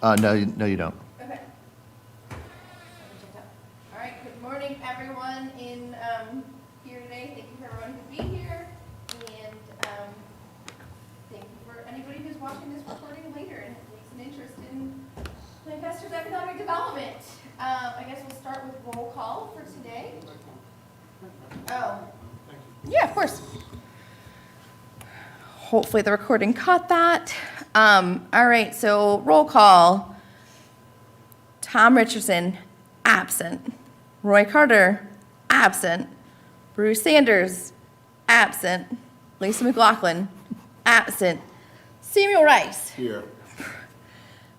No, no, you don't. Okay. All right, good morning, everyone in here today. Thank you for everyone who being here. And thank you for anybody who's watching this recording later and takes an interest in Lancaster's economic development. I guess we'll start with roll call for today. Oh. Yeah, of course. Hopefully the recording caught that. All right, so roll call. Tom Richardson, absent. Roy Carter, absent. Bruce Sanders, absent. Lisa McLaughlin, absent. Samuel Rice. Here.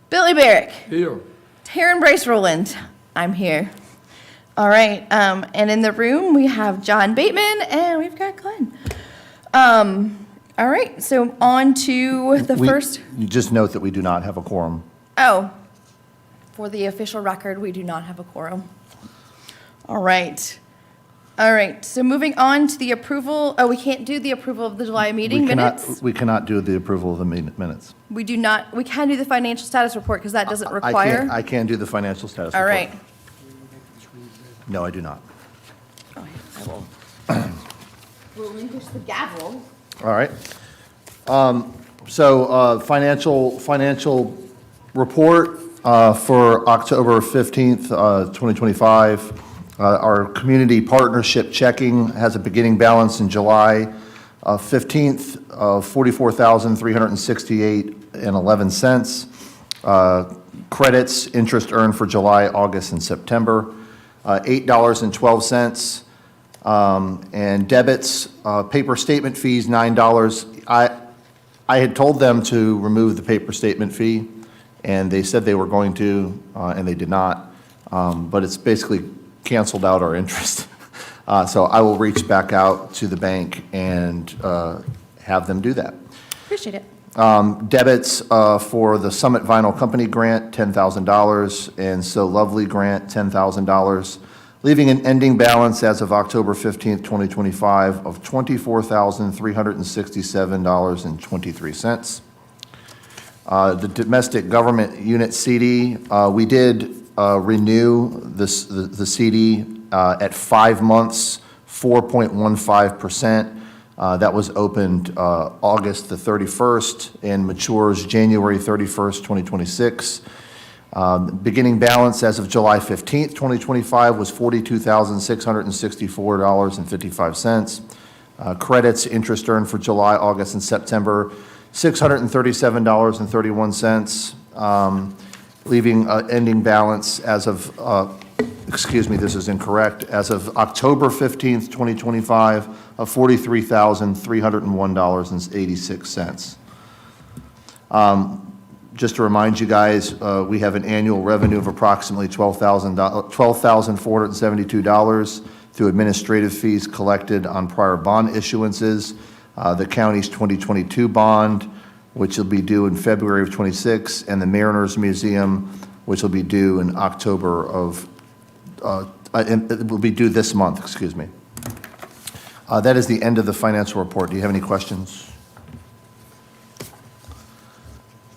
Billy Barrick. Here. Taryn Bryce Rowland, I'm here. All right, and in the room we have John Bateman and we've got Glenn. All right, so on to the first. You just note that we do not have a quorum. Oh, for the official record, we do not have a quorum. All right. All right, so moving on to the approval. Oh, we can't do the approval of the July meeting minutes? We cannot do the approval of the minutes. We do not, we can do the financial status report because that doesn't require. I can't do the financial status All report. right. No, I do not. Oh, I will relinquish the gavel. All right. So financial report for October 15th, 2025. Our community partnership checking has a beginning balance in July 15th of $44,368.11. Credits, interest earned for July, August, and September, $8.12. And debits, paper statement fees, $9. I had told them to remove the paper statement fee, and they said they were going to, and they did not. But it's basically canceled out our interest. So I will reach back out to the bank and have them do that. Appreciate it. Debits for the Summit Vinyl Company grant, $10,000, and So Lovely grant, $10,000, leaving an ending balance as of October 15th, 2025 of $24,367.23. The domestic government unit CD, we did renew the CD at 5 months, 4.15%. That was opened August the 31st and matures January 31st, 2026. Beginning balance as of July 15th, 2025 was $42,664.55. Credits, interest earned for July, August, and September, $637.31. Leaving ending balance as of, excuse me, this is incorrect, as of October 15th, 2025 of $43,301.86. Just to remind you guys, we have an annual revenue of approximately $12,472 through administrative fees collected on prior bond issuances. The county's 2022 bond, which will be due in February of 26, and the Mariners Museum, which will be due in October of, it will be due this month, excuse me. That is the end of the financial report. Do you have any questions?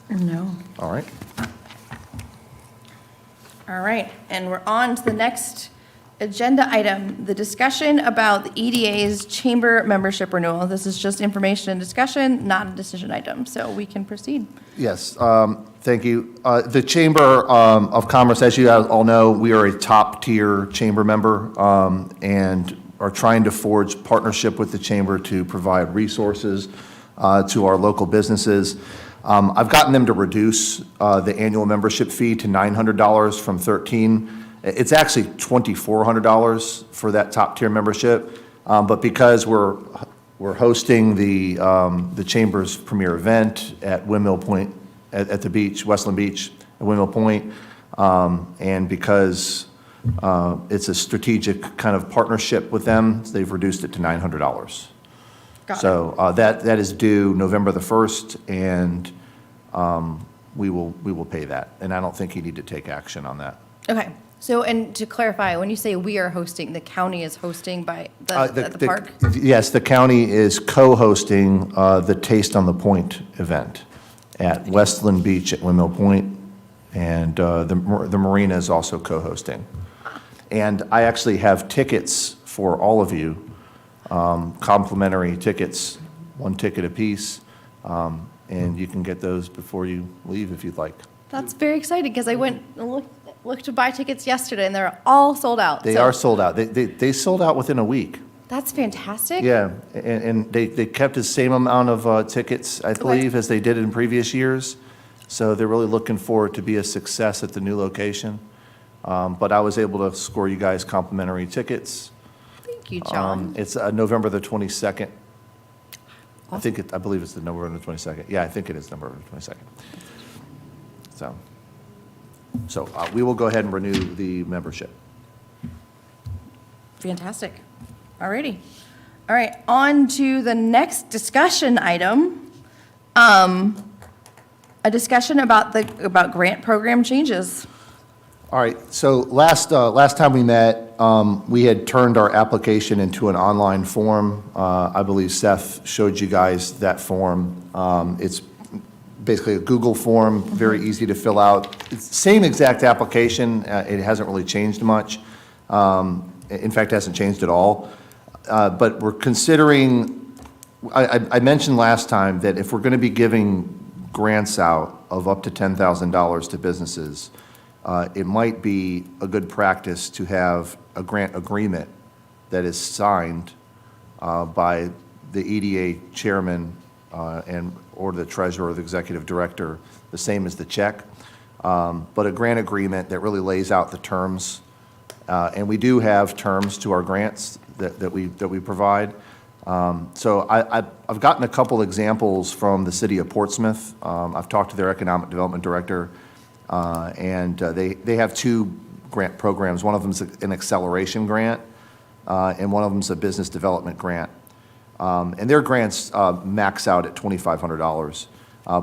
No. All right. All right, and we're on to the next agenda item, the discussion about the EDA's chamber membership renewal. This is just information and discussion, not a decision item, so we can proceed. Yes, thank you. The Chamber of Commerce, as you all know, we are a top-tier chamber member and are trying to forge partnership with the chamber to provide resources to our local businesses. I've gotten them to reduce the annual membership fee to $900 from $1,300. It's actually $2,400 for that top-tier membership, but because we're hosting the Chamber's premier event at Windmill Point, at the beach, Westland Beach, at Windmill Point, and because it's a strategic kind of partnership with them, they've reduced it to $900. Got it. So that is due November the 1st, and we will pay that. And I don't think you need to take action on that. Okay, so, and to clarify, when you say we are hosting, the county is hosting by at the park? Yes, the county is co-hosting the Taste on the Point event at Westland Beach at Windmill Point, And the marina is also co-hosting. And I actually have tickets for all of you, complimentary tickets, 1 ticket apiece, and you can get those before you leave if you'd like. That's very exciting because I went and looked to buy tickets yesterday and they're all sold out. They So are sold out. They sold out within a week. That's fantastic. Yeah, and they kept the same amount of tickets, I believe, as they did in previous years. So they're really looking forward to be a success at the new location. But I was able to score you guys complimentary tickets. Thank you, John. It's November the 22nd. I believe it's the November the 22nd. Yeah, I think it is November the 22nd. So we will go ahead and renew the membership. Fantastic. Alrighty. All right, on to the next discussion item. A discussion about grant program changes. All right, so last time we met, we had turned our application into an online form. I believe Seth showed you guys that form. It's basically a Google form, very easy to fill out. It's the same exact application. It hasn't really changed much. In fact, it hasn't changed at all. But we're considering, I mentioned last time that if we're going to be giving grants out of up to $10,000 to businesses, it might be a good practice to have a grant agreement that is signed by the EDA chairman or the treasurer or the executive director, the same as the check, but a grant agreement that really lays out the terms. And we do have terms to our grants that we provide. So I've gotten a couple examples from the city of Portsmouth. I've talked to their economic development director, and they have 2 grant programs. One of them is an acceleration grant, and one of them is a business development grant. And their grants max out at $2,500,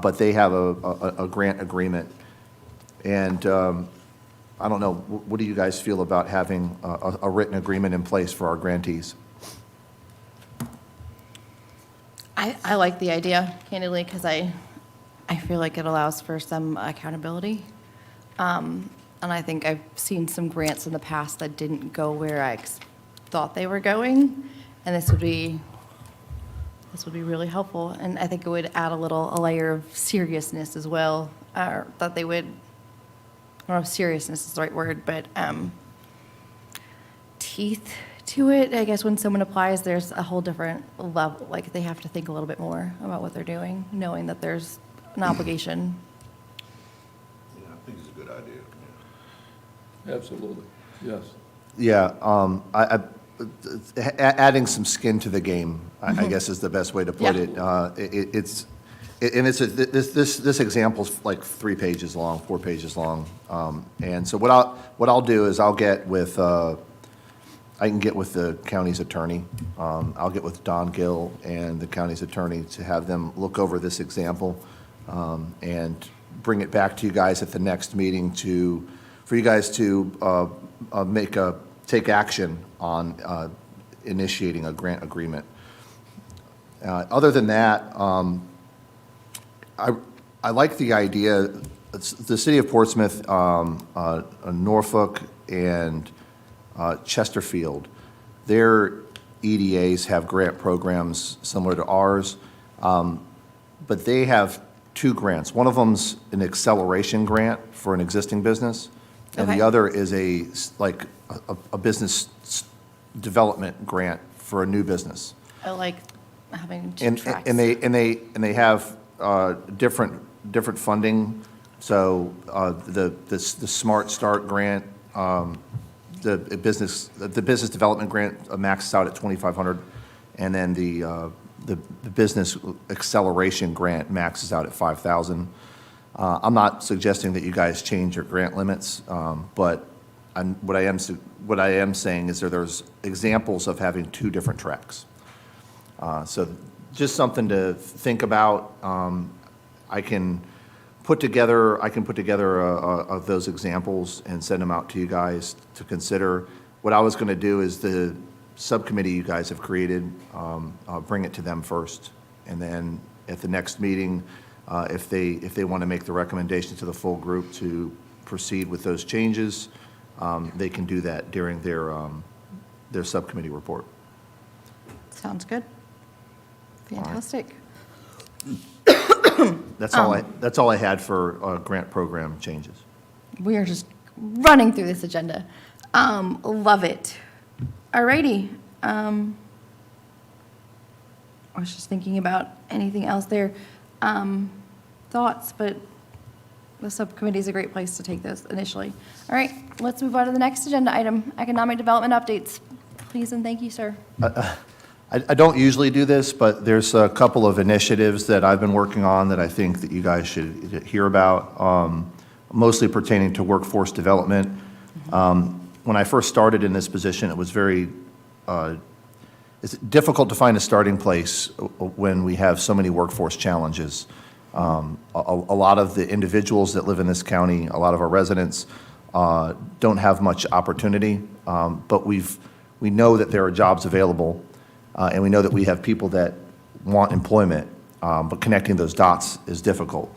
but they have a grant agreement. And I don't know, what do you guys feel about having a written agreement in place for our grantees? I like the idea, candidly, because I feel like it allows for some accountability. And I think I've seen some grants in the past that didn't go where I thought they were going, and this would be really helpful. And I think it would add a layer of seriousness as well, or that they would, I don't know if seriousness is the right word, but teeth to it. I guess when someone applies, there's a whole different level, like they have to think a little bit more about what they're doing, knowing that there's an obligation. Yeah, I think it's a good idea. Absolutely, yes. Yeah, adding some skin to the game, I guess is the best way to put it. This example's like 3 pages long, 4 pages long. And so what I'll do is I'll get with, I can get with the county's attorney. I'll get with Don Gill and the county's attorney to have them look over this example and bring it back to you guys at the next meeting for you guys to take action on initiating a grant agreement. Other than that, I like the idea. The city of Portsmouth, Norfolk, and Chesterfield, their EDAs have grant programs similar to ours, but they have 2 grants. One of them's an acceleration grant for an existing business, and the other is a business development grant for a new business. I like having 2 tracks. And they have different funding. So the Smart Start grant, the business development grant maxes out at $2,500, and then the business acceleration grant maxes out at $5,000. I'm not suggesting that you guys change your grant limits, but what I am saying is there's examples of having 2 different tracks. So just something to think about. I can put together of those examples and send them out to you guys to consider. What I was going to do is the subcommittee you guys have created, bring it to them first, and then at the next meeting, if they want to make the recommendation to the full group to proceed with those changes, they can do that during their subcommittee report. Sounds good. Fantastic. That's all I had for grant program changes. We are just running through this agenda. Love it. Alrighty. I was just thinking about anything else there. Thoughts, but the subcommittee is a great place to take those initially. All right, let's move on to the next agenda item, economic development updates. Please and thank you, sir. I don't usually do this, but there's a couple of initiatives that I've been working on that I think that you guys should hear about, mostly pertaining to workforce development. When I first started in this position, it was it's difficult to find a starting place when we have so many workforce challenges. A lot of the individuals that live in this county, a lot of our residents, don't have much opportunity, but we know that there are jobs available, and we know that we have people that want employment, but connecting those dots is difficult.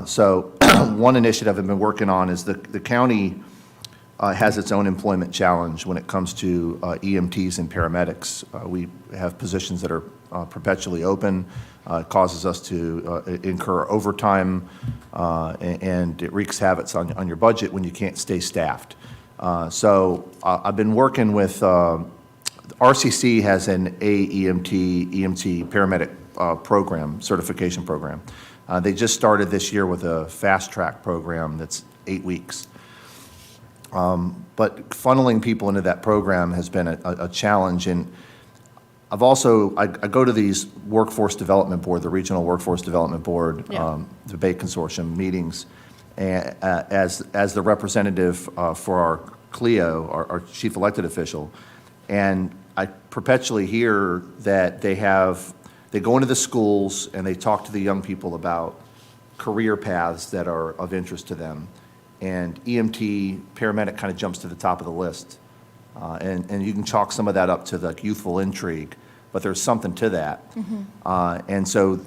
So one initiative I've been working on is the county has its own employment challenge when it comes to EMTs and paramedics. We have positions that are perpetually open. It causes us to incur overtime, and it wreaks havoc on your budget when you can't stay staffed. So I've been working with, RCC has an AEMT paramedic program, certification program. They just started this year with a fast track program that's 8 weeks. But funneling people into that program has been a challenge. And I go to these workforce development board, the regional workforce development board, debate consortium meetings, and, as the representative for our CLEO, our chief elected official. And I perpetually hear that they go into the schools and they talk to the young people about career paths that are of interest to them. And EMT, paramedic kind of jumps to the top of the list. And you can chalk some of that up to the youthful intrigue, but there's something to that. And so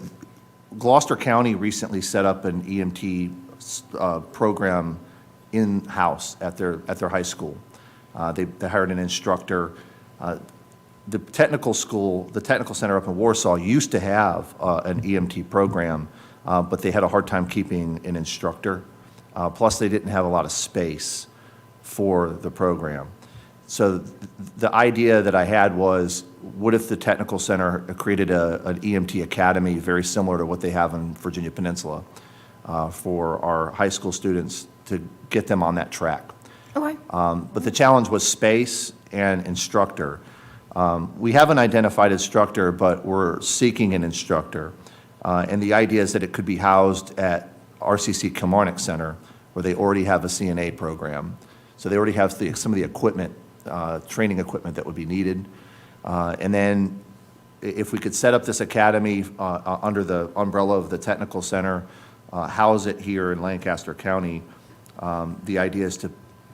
Gloucester County recently set up an EMT program in-house at their high school. They hired an instructor. The technical school, the technical center up in Warsaw used to have an EMT program, but they had a hard time keeping an instructor. Plus, they didn't have a lot of space for the program. So the idea that I had was, what if the technical center created an EMT academy very similar to what they have in Virginia Peninsula for our high school students to get them on that track. Okay. But the challenge was space and instructor. We have an identified instructor, but we're seeking an instructor. And the idea is that it could be housed at RCC Kilmarnock Center, where they already have a CNA program. So they already have some of the equipment, training equipment that would be needed. And then if we could set up this academy under the umbrella of the technical center, house it here in Lancaster County, the idea is to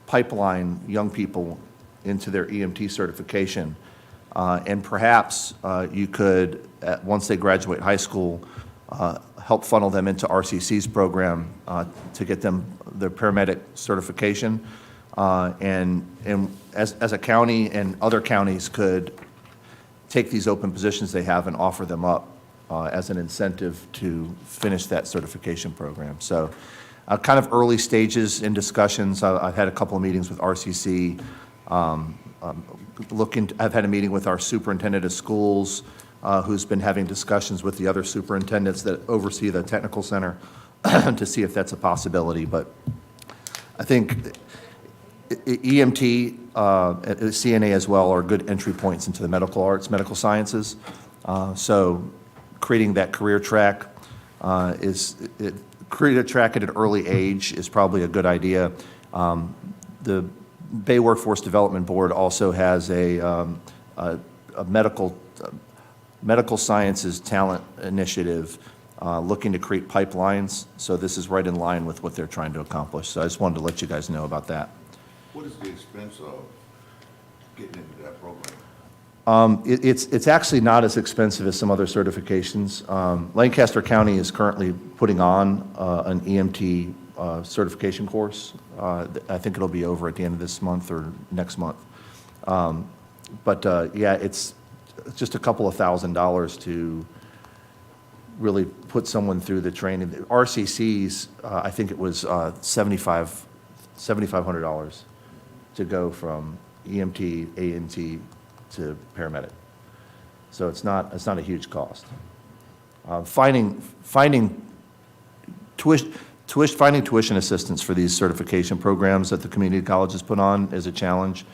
pipeline young people into their EMT certification. And perhaps you could, once they graduate high school, help funnel them into RCC's program to get them their paramedic certification. And as a county and other counties could take these open positions they have and offer them up as an incentive to finish that certification program. So kind of early stages in discussions. I've had a couple of meetings with RCC. I've had a meeting with our superintendent of schools, who's been having discussions with the other superintendents that oversee the technical center to see if that's a possibility. But I think EMT, CNA as well, are good entry points into the medical arts, medical sciences. So creating that career track career track at an early age is probably a good idea. The Bay Workforce Development Board also has a medical sciences talent initiative looking to create pipelines. So this is right in line with what they're trying to accomplish. So I just wanted to let you guys know about that. What is the expense of getting into that program? It's actually not as expensive as some other certifications. Lancaster County is currently putting on an EMT certification course. I think it'll be over at the end of this month or next month. Yeah, it's just a couple of $1,000s to really put someone through the training. RCC's, I think it was $7,500 to go from EMT, ANT to paramedic. So it's not a huge cost. Finding tuition assistance for these certification programs that the community colleges put on is a challenge.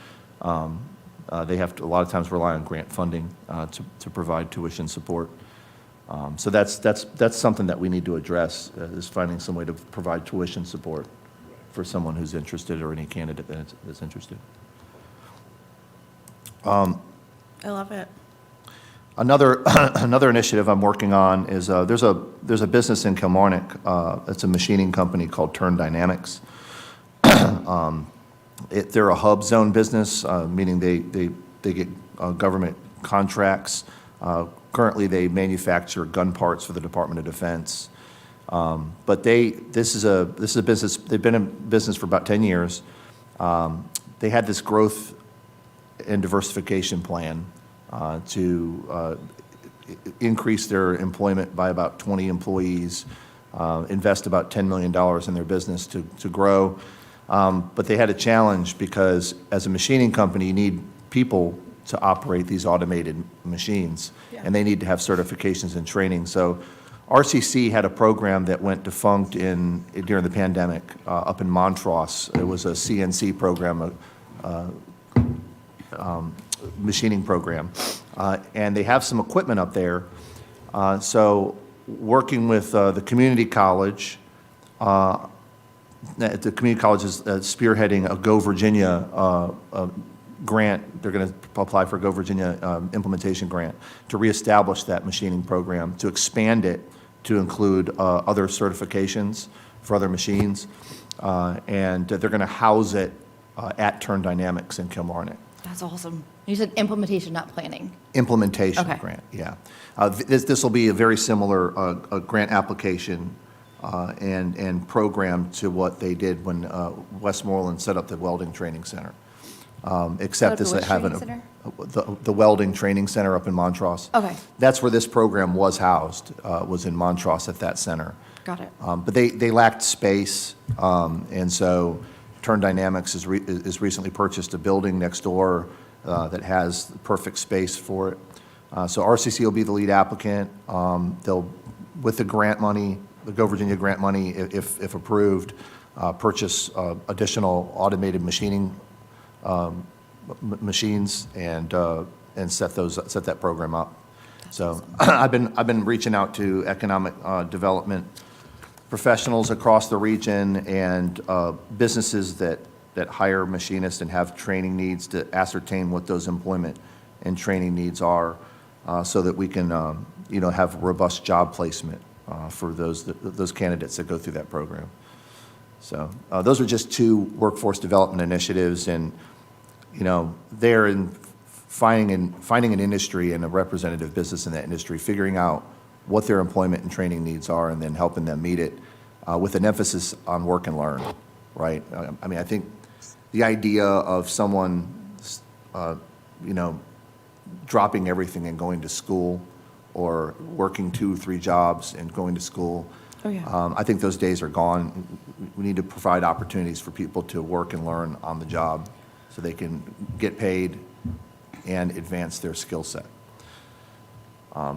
They have to, a lot of times, rely on grant funding to provide tuition support. So that's something that we need to address, is finding some way to provide tuition support for someone who's interested, or any candidate that's interested. I love it. Another initiative I'm working on is there's a business in Kilmarnock. It's a machining company called Turn Dynamics. They're a hub zone business, meaning they get government contracts. Currently, they manufacture gun parts for the Department of Defense. But this is a business. They've been in business for about 10 years. They had this growth and diversification plan to increase their employment by about 20 employees, invest about $10 million in their business to grow. But they had a challenge because, as a machining company, you need people to operate these automated machines, and they need to have certifications and training. So RCC had a program that went defunct during the pandemic up in Montrose. It was a CNC program, machining program, and they have some equipment up there. So working with the community college, the community college is spearheading a Go Virginia grant. They're going to apply for a Go Virginia implementation grant to reestablish that machining program, to expand it to include other certifications for other machines, and they're going to house it at Turn Dynamics in Kilmarnock. That's awesome. You said implementation, not planning. Implementation Okay. grant, yeah. This will be a very similar grant application and program to what they did when Westmoreland set up the welding training center. Except this Set up the having what training the welding training center up in Montrose. Okay. That's where this program was housed, was in Montrose at that center. Got it. But they lacked space, and so Turn Dynamics has recently purchased a building next door that has the perfect space for it. So RCC will be the lead applicant. They'll, with the grant money, the Go Virginia grant money, if approved, purchase additional automated machining machines and set that program up. So I've been reaching out to economic development professionals across the region and businesses that hire machinists and have training needs to ascertain what those employment and training needs are, so that we can have robust job placement for those candidates that go through that program. So those are just two workforce development initiatives, and they're in finding an industry and a representative business in that industry, figuring out what their employment and training needs are, and then helping them meet it with an emphasis on work and learn, right? I mean, I think the idea of someone, dropping everything and going to school, or working 2 or 3 jobs and going to school, Oh, yeah. I think those days are gone. We need to provide opportunities for people to work and learn on the job so they can get paid and advance their skill set.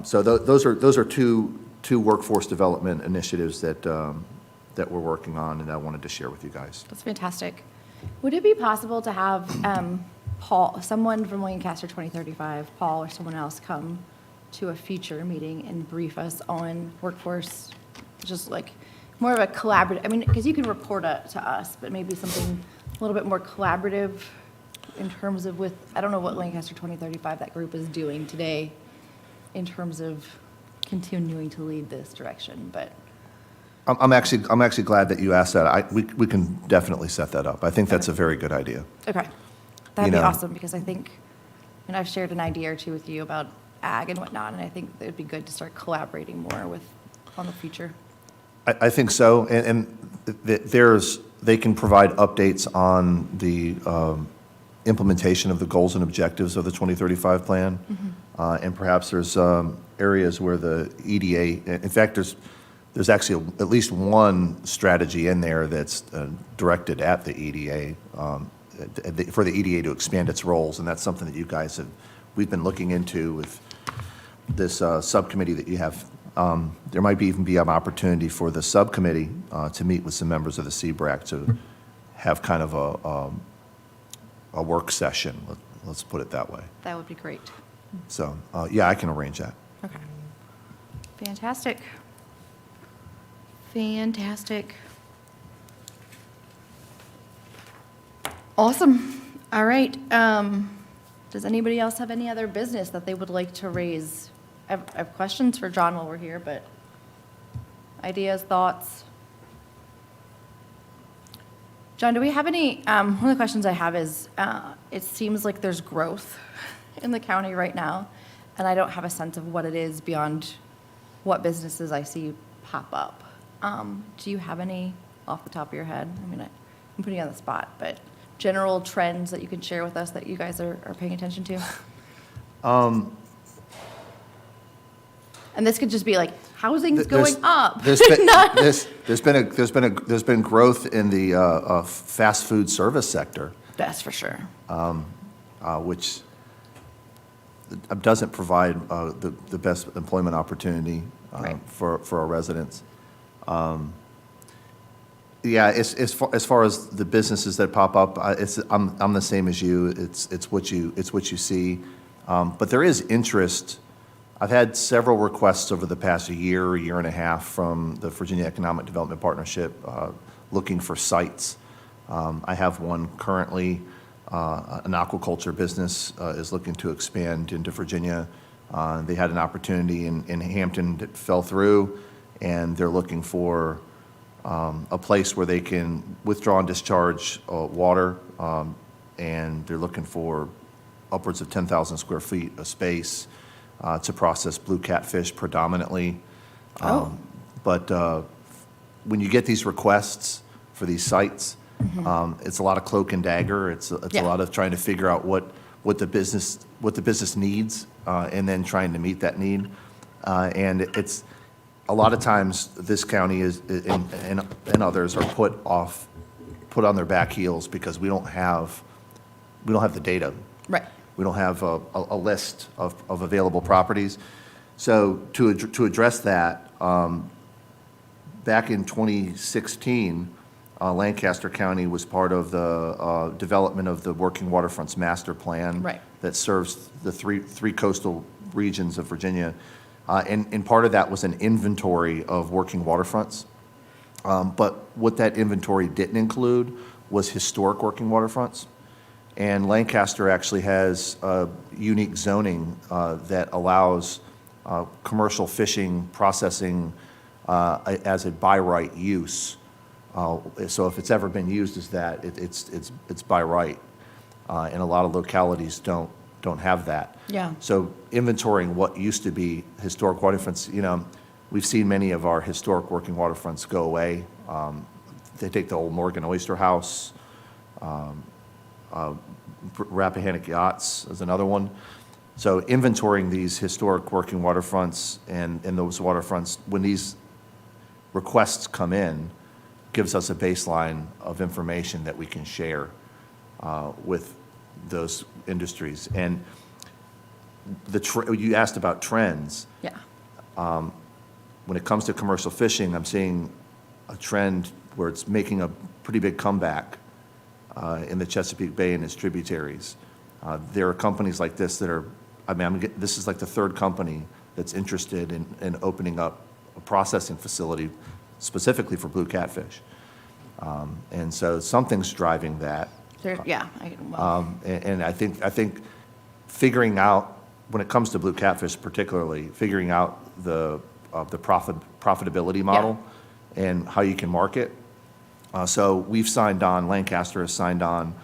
So those are two workforce development initiatives that we're working on, and I wanted to share with you guys. That's fantastic. Would it be possible to have Paul, someone from Lancaster 2035, Paul or someone else, come to a future meeting and brief us on workforce, just like more of a collaborative, I mean, because you can report it to us, but maybe something a little bit more collaborative in terms of I don't know what Lancaster 2035, that group, is doing today in terms of continuing to lead this direction, but. I'm actually glad that you asked that. We can definitely set that up. I think that's a very good idea. Okay. That'd be awesome, because I think, and I've shared an idea or two with you about ag and whatnot, and I think it would be good to start collaborating more on the future. I think so, and they can provide updates on the implementation of the goals and objectives of the 2035 plan. And perhaps there's areas where the EDA, in fact, there's actually at least one strategy in there that's directed at the EDA, for the EDA to expand its roles, and that's something that you guys we've been looking into with this subcommittee that you have. There might even be an opportunity for the subcommittee to meet with some members of the CBRAC to have kind of a work session, let's put it that way. That would be great. So, yeah, I can arrange that. Okay. Fantastic. Fantastic. Awesome. All right. Does anybody else have any other business that they would like to raise? I have questions for John while we're here, but ideas, thoughts? John, do we have any, one of the questions I have is, it seems like there's growth in the county right now, and I don't have a sense of what it is beyond what businesses I see pop up. Do you have any off the top of your head? I mean, I'm putting you on the spot, but general trends that you can share with us that you guys are paying attention to? And this could just be like, housing's going up. There's been growth in the fast food service sector, That's for sure. which doesn't provide the best employment opportunity Right. for our residents. Yeah, as far as the businesses that pop up, I'm the same as you. It's what you see, but there is interest. I've had several requests over the past year and a half from the Virginia Economic Development Partnership looking for sites. I have one currently. An aquaculture business is looking to expand into Virginia. They had an opportunity in Hampton that fell through, and they're looking for a place where they can withdraw and discharge water, and they're looking for upwards of 10,000 square feet of space to process blue catfish predominantly. But when you get these requests for these sites, it's a lot of cloak and dagger. It's Yeah. a lot of trying to figure out what the business needs, and then trying to meet that need. And it's a lot of times this county is and others are put on their back heels because we don't have the data. Right. We don't have a list of available properties. So to address that, back in 2016, Lancaster County was part of the development of the Working Waterfronts Master Plan. Right. That serves the three coastal regions of Virginia. And part of that was an inventory of working waterfronts. But what that inventory didn't include was historic working waterfronts. And Lancaster actually has unique zoning that allows commercial fishing processing as a by right use. So if it's ever been used as that, it's by right. And a lot of localities don't have that. Yeah. So inventorying what used to be historic waterfronts, we've seen many of our historic working waterfronts go away. They take the old Morgan Oyster House, Rappahannock Yachts is another one. So inventorying these historic working waterfronts and those waterfronts, when these requests come in, gives us a baseline of information that we can share with those industries. And you asked about trends. Yeah. When it comes to commercial fishing, I'm seeing a trend where it's making a pretty big comeback in the Chesapeake Bay and its tributaries. There are companies like this that are, this is like the third company that's interested in opening up a processing facility specifically for blue catfish. And so something's driving that. Yeah. And I think figuring out, when it comes to blue catfish particularly, figuring out the profitability model and how you can market. So we've signed on, Lancaster has signed on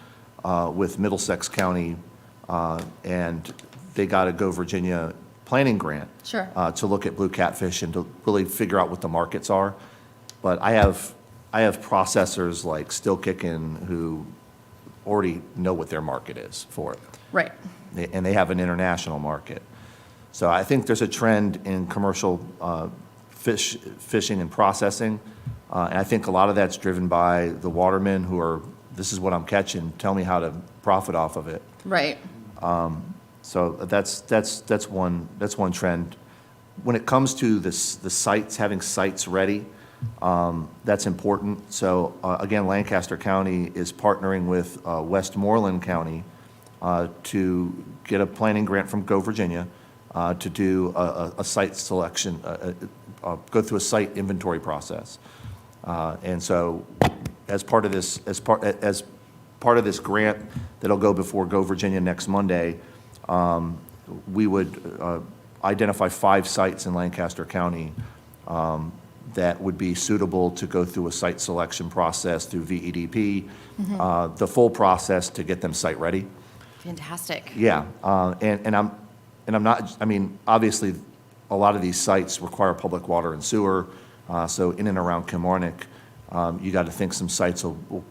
with Middlesex County, and they got a Go Virginia planning grant. Sure. To look at blue catfish and to really figure out what the markets are. But I have processors like Still Kickin' who already know what their market is for it. Right. And they have an international market. So I think there's a trend in commercial fishing and processing. And I think a lot of that's driven by the watermen who are, this is what I'm catching, tell me how to profit off of it. Right. So that's one trend. When it comes to the sites, having sites ready, that's important. So again, Lancaster County is partnering with Westmoreland County to get a planning grant from Go Virginia to do a site selection, go through a site inventory process. And so as part of this grant that'll go before Go Virginia next Monday, we would identify 5 sites in Lancaster County that would be suitable to go through a site selection process through VEDP, the full process to get them site ready. Fantastic. Yeah, and I'm not, I mean, obviously, a lot of these sites require public water and sewer, so in and around Kilmarnock, you got to think some sites will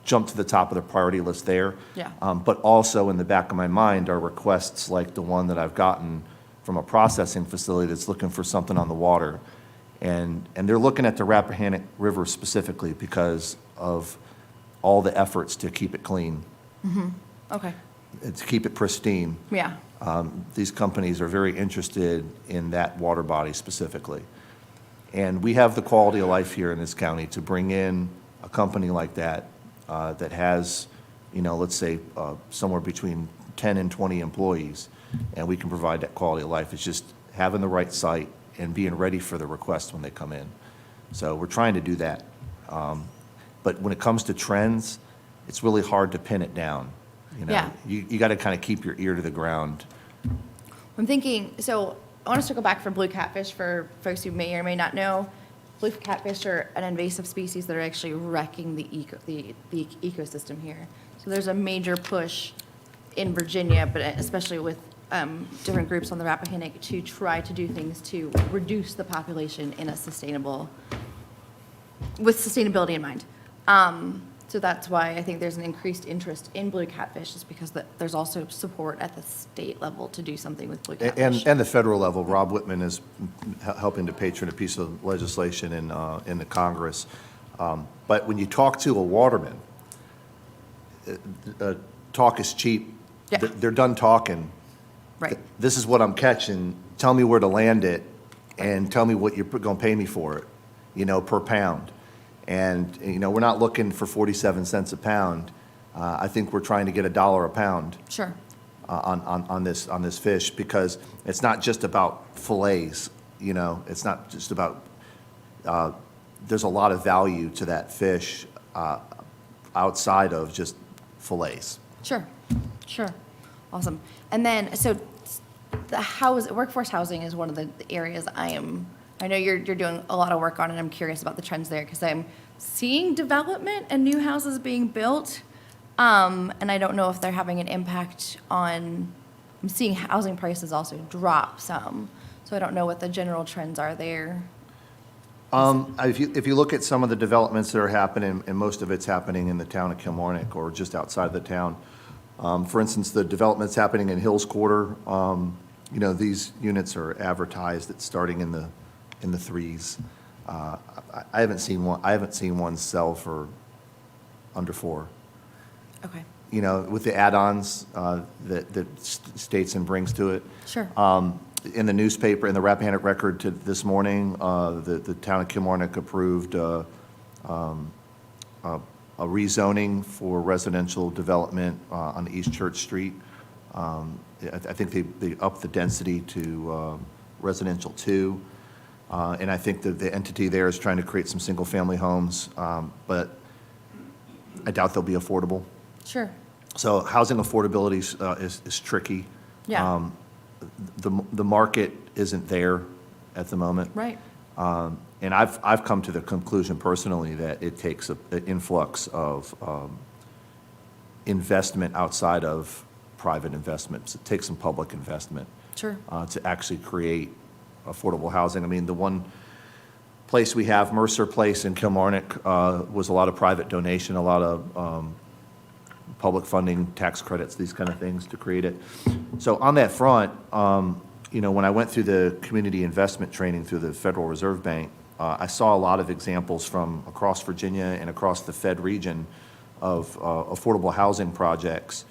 jump to the top of the priority list there. Yeah. But also in the back of my mind are requests like the one that I've gotten from a processing facility that's looking for something on the water. And they're looking at the Rappahannock River specifically because of all the efforts to keep it clean, Okay. and to keep it pristine. Yeah. These companies are very interested in that water body specifically. And we have the quality of life here in this county to bring in a company like that that has, let's say somewhere between 10 and 20 employees, and we can provide that quality of life. It's just having the right site and being ready for the requests when they come in. So we're trying to do that. But when it comes to trends, it's really hard to pin it down. Yeah. You got to kind of keep your ear to the ground. I'm thinking, so I want to circle back for blue catfish for folks who may or may not know. Blue catfish are an invasive species that are actually wrecking the ecosystem here. So there's a major push in Virginia, but especially with different groups on the Rappahannock to try to do things to reduce the population in a with sustainability in mind. So that's why I think there's an increased interest in blue catfish, is because there's also support at the state level to do something with blue catfish. And the federal level, Rob Whitman is helping to patron a piece of legislation in the Congress. But when you talk to a waterman, talk is cheap. Yeah. They're done talking. Right. This is what I'm catching. Tell me where to land it, and tell me what you're going to pay me for it, per pound. And, we're not looking for 47 cents a pound. I think we're trying to get $1 a pound Sure. on this fish, because it's not just about fillets, it's not just about, there's a lot of value to that fish outside of just fillets. Sure. Awesome. And then, so workforce housing is one of the areas I know you're doing a lot of work on, and I'm curious about the trends there, because I'm seeing development and new houses being built, and I don't know if they're having an impact on, I'm seeing housing prices also drop some, so I don't know what the general trends are there. If you look at some of the developments that are happening, and most of it's happening in the town of Kilmarnock or just outside of the town. For instance, the developments happening in Hills Quarter, these units are advertised at starting in the 3s. I haven't seen one sell for under 4. Okay. With the add-ons that Statesman brings to it. Sure. In the newspaper, in the Rappahannock Record this morning, the town of Kilmarnock approved a rezoning for residential development on East Church Street. I think they upped the density to residential 2. And I think that the entity there is trying to create some single-family homes, but I doubt they'll be affordable. Sure. So housing affordability is tricky. Yeah. The market isn't there at the moment. Right. And I've come to the conclusion personally that it takes an influx of investment outside of private investments. It takes some public investment. Sure. To actually create affordable housing. I mean, the one place we have, Mercer Place in Kilmarnock, was a lot of private donation, a lot of public funding, tax credits, these kind of things to create it. So on that front, when I went through the community investment training through the Federal Reserve Bank, I saw a lot of examples from across Virginia and across the Fed region of affordable housing projects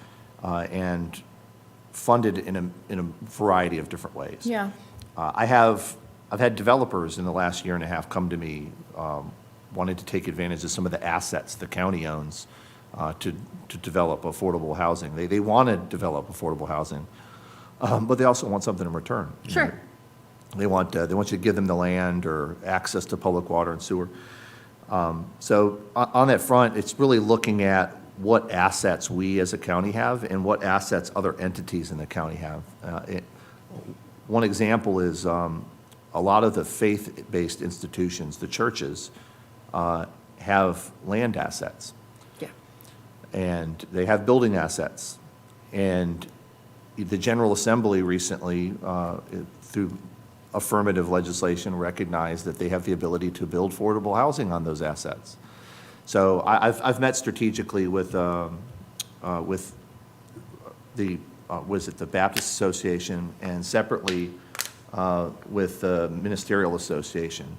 and funded in a variety of different ways. Yeah. I've had developers in the last year and a half come to me wanting to take advantage of some of the assets the county owns to develop affordable housing. They want to develop affordable housing, but they also want something in return. Sure. They want you to give them the land or access to public water and sewer. So on that front, it's really looking at what assets we as a county have and what assets other entities in the county have. One example is a lot of the faith-based institutions, the churches, have land assets. Yeah. And they have building assets. And the General Assembly recently, through affirmative legislation, recognized that they have the ability to build affordable housing on those assets. So I've met strategically with the the Baptist Association and separately with the Ministerial Association.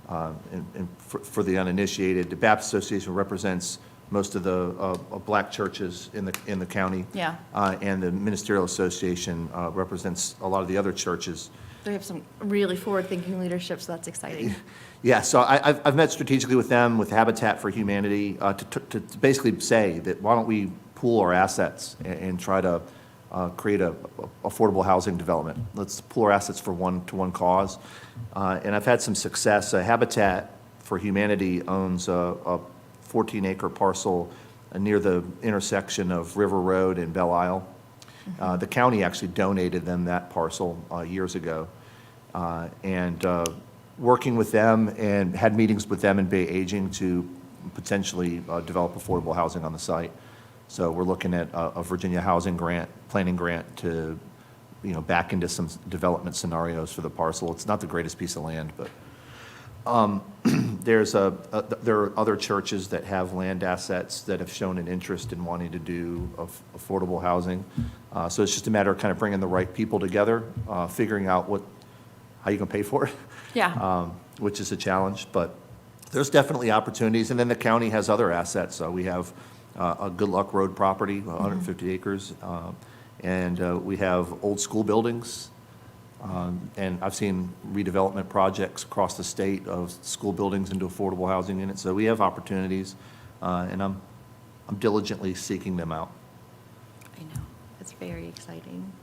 And for the uninitiated, the Baptist Association represents most of the black churches in the county. Yeah. And the Ministerial Association represents a lot of the other churches. They have some really forward-thinking leadership, so that's exciting. Yeah, so I've met strategically with them, with Habitat for Humanity, to basically say that why don't we pool our assets and try to create a affordable housing development. Let's pool our assets to one cause. And I've had some success. Habitat for Humanity owns a 14-acre parcel near the intersection of River Road and Belle Isle. The county actually donated them that parcel years ago. And working with them and had meetings with them and Bay Aging to potentially develop affordable housing on the site. So we're looking at a Virginia housing grant, planning grant to, back into some development scenarios for the parcel. It's not the greatest piece of land, but there are other churches that have land assets that have shown an interest in wanting to do affordable housing. So it's just a matter of kind of bringing the right people together, figuring out how you can pay for it. Yeah. Which is a challenge, but there's definitely opportunities. And then the county has other assets. We have a Good Luck Road property, 150 acres, and we have old school buildings. And I've seen redevelopment projects across the state of school buildings into affordable housing units. So we have opportunities, and I'm diligently seeking them out. I know. It's very exciting.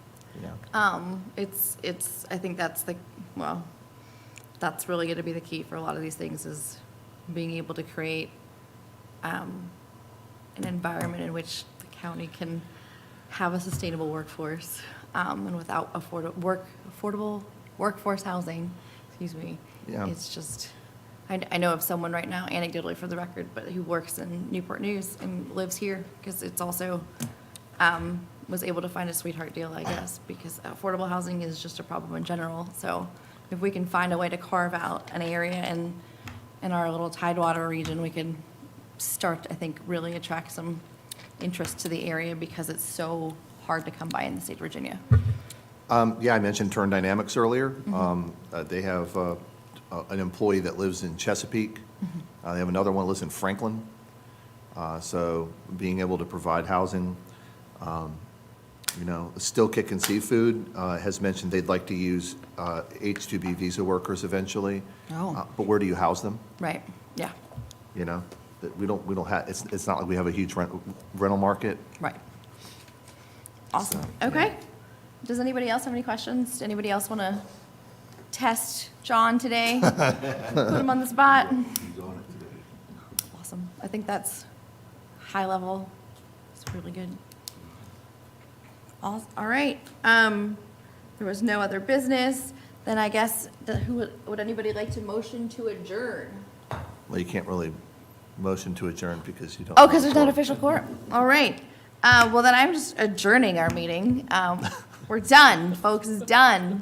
Yeah. I think that's really going to be the key for a lot of these things is being able to create an environment in which the county can have a sustainable workforce and without affordable workforce housing, Yeah. It's just, I know of someone right now, anecdotally for the record, but who works in Newport News and lives here because it's also was able to find a sweetheart deal, I guess, because affordable housing is just a problem in general. So if we can find a way to carve out an area in our little Tidewater region, we can start, I think, really attract some interest to the area because it's so hard to come by in the state of Virginia. Yeah, I mentioned Turn Dynamics earlier. They have an employee that lives in Chesapeake. They have another one that lives in Franklin. So being able to provide housing. Still Kickin' Seafood has mentioned they'd like to use H-2B visa workers eventually. Oh. But where do you house them? Right, yeah, That we don't have, it's not like we have a huge rental market. right. Awesome, So, okay. Does anybody else have any questions? Does anybody else want to test John today? Put him on the spot? He's on it today. Awesome. I think that's high level. It's really good. All right. There was no other business. Then I guess, would anybody like to motion to adjourn? Well, you can't really motion to adjourn because you don't. Oh, because there's not official quorum. All right. Well, then I'm just adjourning our meeting. We're done, folks. It's done.